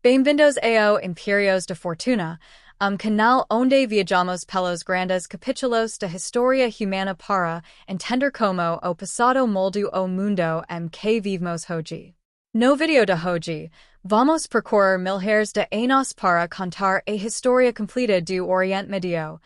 Bem-vindos ao Impérios da Fortuna, canal onde viajamos pelos grandes capítulos da história humana para entender como o passado moldou o mundo em que vivemos hoje. No vídeo de hoje, vamos percorrer milhares de anos para contar a história completa do Oriente Médio,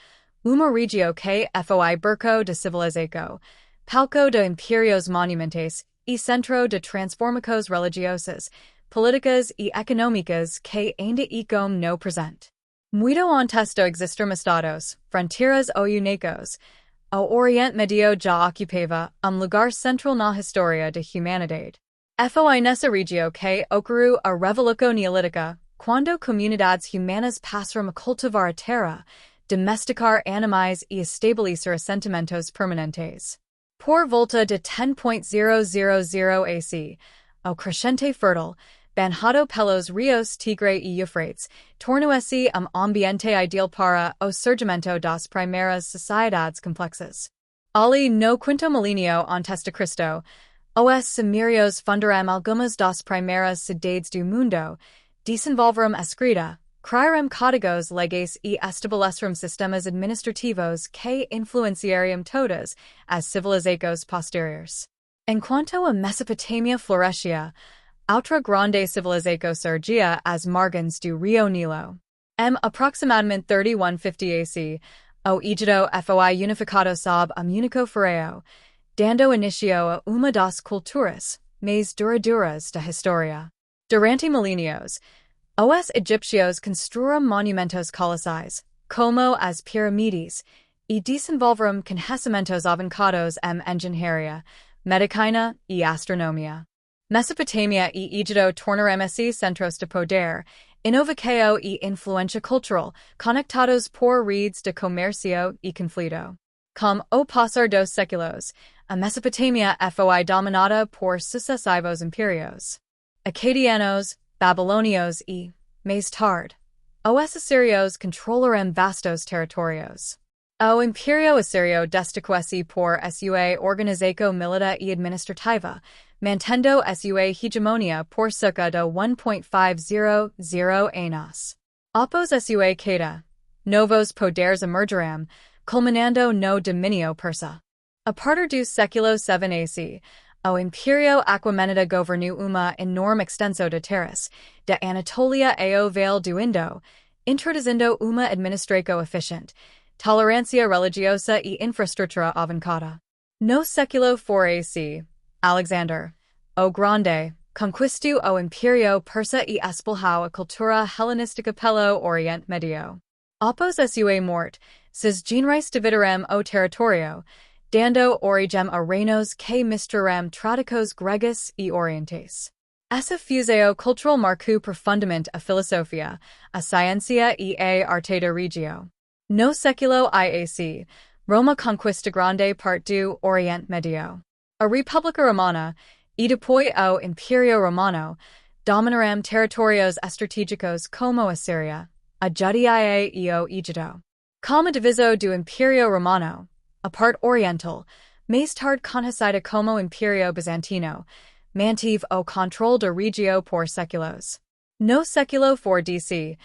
uma região que foi berço de civilização, palco de impérios monumentais e centro de transformações religiosas, políticas e econômicas que ainda ficam no presente. Muito antes de existirem estados, fronteiras ou únicos, o Oriente Médio já ocupava lugar central na história da humanidade. Foi nessa região que ocorreu a Revolução Neolítica, quando comunidades humanas passaram a cultivar a terra, domesticar animais e estabelecer assentamentos permanentes. Por volta de 10.000 AC, o crescente fértil, banhado pelos rios Tigre e Eufrates, tornou-se ambiente ideal para o surgimento das primeiras sociedades complexas. Ali no quinto milênio antes de Cristo, os sumérios fundaram algumas das primeiras cidades do mundo, desenvolveram a escrita, criaram códigos legais e estabeleceram sistemas administrativos que influenciariam todas as civilizações posteriores. Enquanto a Mesopotâmia florescia, outra grande civilização surgia às margens do Rio Nilo. Em aproximadamente 3150 AC, o Egito foi unificado sob único pharaoh, dando início a uma das culturas mais duradouras da história. Durante milênios, os egípcios construíram monumentos colossais, como as pirâmides, e desenvolveram conhecimentos avançados em engenharia, medicina e astronomia. Mesopotâmia e Egito tornaram-se centros de poder, inovação e influência cultural, conectados por redes de comércio e conflito. Com o passar dos séculos, a Mesopotâmia foi dominada por sucessivos impérios acadianos, babilônios e, mais tarde, os assírios controlaram vastos territórios. O Império Assírio destacou-se por sua organização militar e administrativa, mantendo sua hegemonia por cerca de 1.500 anos. Após sua queda, novos poderes emergiram, culminando no domínio persa. A partir do século VII AC, o Império Aquemenida governou uma enorme extensão de terras, da Anatólia ao Vale do Indo, introduzindo uma administração eficiente, tolerância religiosa e infraestrutura avançada. No século IV AC, Alexander, o Grande, conquistou o Império Persa e expulsou a cultura helenística pelo Oriente Médio. Após sua morte, seus generais dividiram o território, dando origem a reinos que misturaram tradições gregas e orientais. Essa fusão cultural marcou profundamente a filosofia, a ciência e a arte da região. No século IAC, Roma conquista grande parte do Oriente Médio. A República Romana, e depois o Império Romano, dominaram territórios estratégicos como a Síria, a Judéia e o Egito. Com a divisão do Império Romano, a parte oriental, mais tarde conhecida como Império Bizantino, mantive o controle da região por séculos. No século IV DC,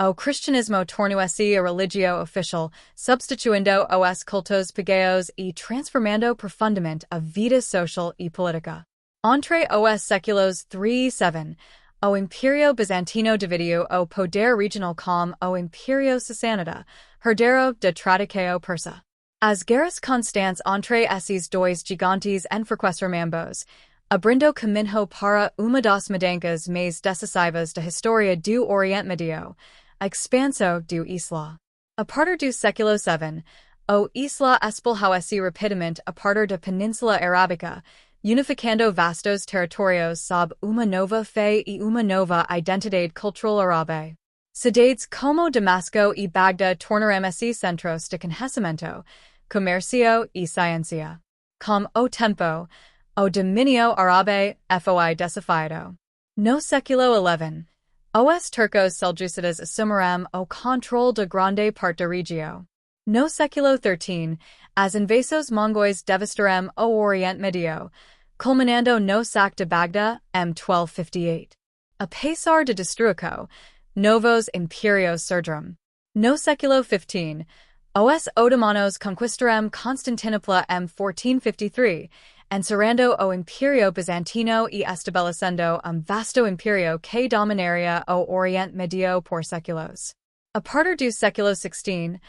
o cristianismo tornou-se a religião oficial, substituindo os cultos pagãos e transformando profundamente a vida social e política. Entre os séculos III e VII, o Império Bizantino dividiu o poder regional com o Império Sassanida, herdeiro da tradição persa. As guerras constantes entre esses dois gigantes enfraqueceram ambos, abrindo caminho para uma das mudanças mais decisivas da história do Oriente Médio, a expansão do Islã. A partir do século VII, o Islã expulsou-se rapidamente a partir da Península Arábica, unificando vastos territórios sob uma nova fé e uma nova identidade cultural árabe. Cidades como Damasco e Bagdá tornaram-se centros de conhecimento, comércio e ciência. Com o tempo, o domínio árabe foi desafiado. No século XI, os turcos seljúcidas assumiram o controle de grande parte da região. No século XIII, as invasões mongóis devastaram o Oriente Médio, culminando no saque de Bagdá em 1258. A pesar de destruico, novos imperios surgem. No século XV, os otomanos conquistarem Constantinopla em 1453, encerrando o Imperio Bizantino e estabelecendo vasto imperio que dominaria o Oriente Medio por séculos. A partir do século XVI,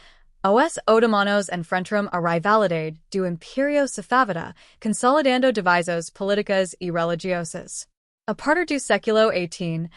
os otomanos enfrentaram a rivalidade do Imperio Safávida, consolidando divisões políticas e religiosas. A partir do século XVIII,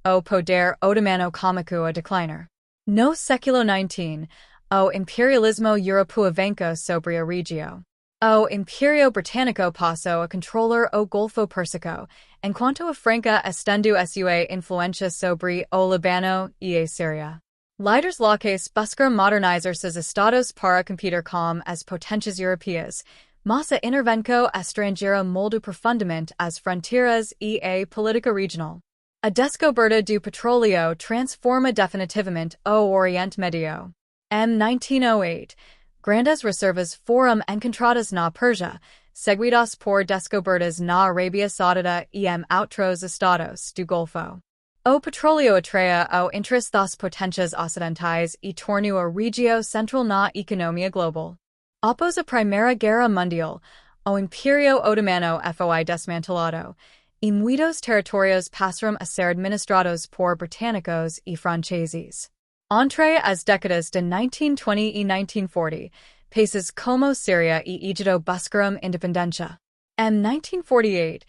o poder otomano começou a declinar. No século XIX, o imperialismo europeu venceu sobre a região. O Império Britânico passou a controlar o Golfo Pérsico, enquanto a França estendeu sua influência sobre o Líbano e a Síria. Líderes locais buscaram modernizar seus estados para competir com as potências europeias, mas a intervenção estrangeira moldou profundamente as fronteiras e a política regional. A descoberta do petróleo transforma definitivamente o Oriente Médio. Em 1908, grandes reservas foram encontradas na Pérsia, seguidas por descobertas na Arábia Saudita e em outros estados do Golfo. O petróleo atraia o interesse das potências ocidentais e tornou a região central na economia global. Após a Primeira Guerra Mundial, o Império Otomano foi desmantelado, e muitos territórios passaram a ser administrados por britânicos e franceses. Entre as décadas de 1920 e 1940, países como Síria e Egito buscaram independência. Em 1948,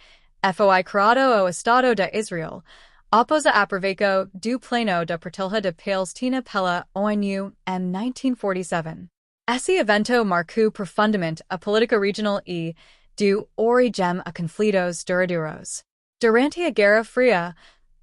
foi criado o Estado de Israel, após a aproveito do plano de partilha de Palestina pela ONU em 1947. Esse evento marcou profundamente a política regional e deu origem a conflitos duradouros. Durante a Guerra Fria,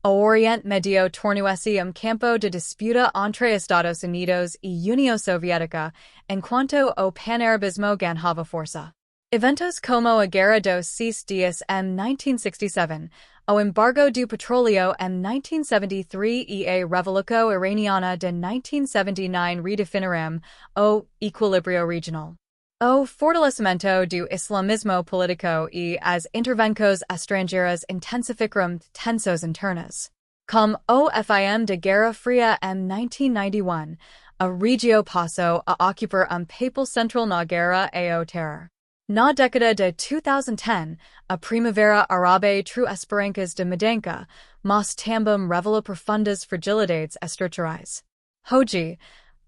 o Oriente Médio tornou-se campo de disputa entre Estados Unidos e União Soviética, enquanto o pan-arabismo ganhava força. Eventos como a Guerra dos 6 Dias em 1967, o embargo do petróleo em 1973 e a Revolução Iraniana de 1979 redefiniram o equilíbrio regional. O fortalecimento do islamismo político e as intervenções estrangeiras intensificaram tensões internas. Com o fim da Guerra Fria em 1991, a região passou a ocupar papel central na guerra ao terror. Na década de 2010, a Primavera Árabe trouxe esperanças de mudança, mas também revelou profundas fragilidades estruturais. Hoje,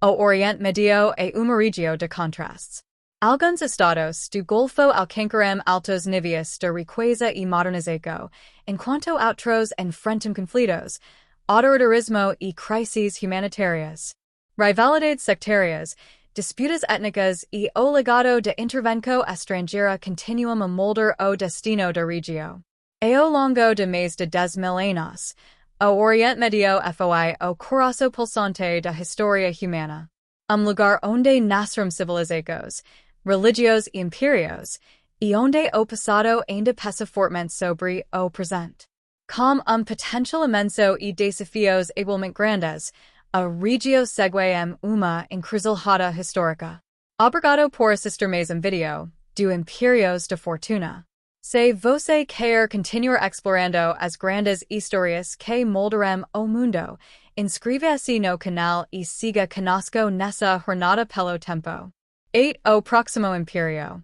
o Oriente Médio é uma região de contrastes. Alguns estados do Golfo alcançaram altos níveis de riqueza e modernização, enquanto outros enfrentam conflitos, autoritarismo e crises humanitárias. Rivalidades sectárias, disputas étnicas e o legado de intervenção estrangeira continuam a moldar o destino da região. Ao longo de mais de 10 anos, o Oriente Médio foi o coração pulsante da história humana. Lugar onde nasceram civilizações, religiões e impérios, e onde o passado ainda pesa fortemente sobre o presente. Com potencial imenso e desafios igualmente grandes, a região segue uma encruzilhada histórica. Obrigado por assistir mais vídeo do Impérios da Fortuna. Se você quer continuar explorando as grandes histórias que moldarão o mundo, inscreva-se no canal e siga conosco nessa jornada pelo tempo. 8. O próximo Império.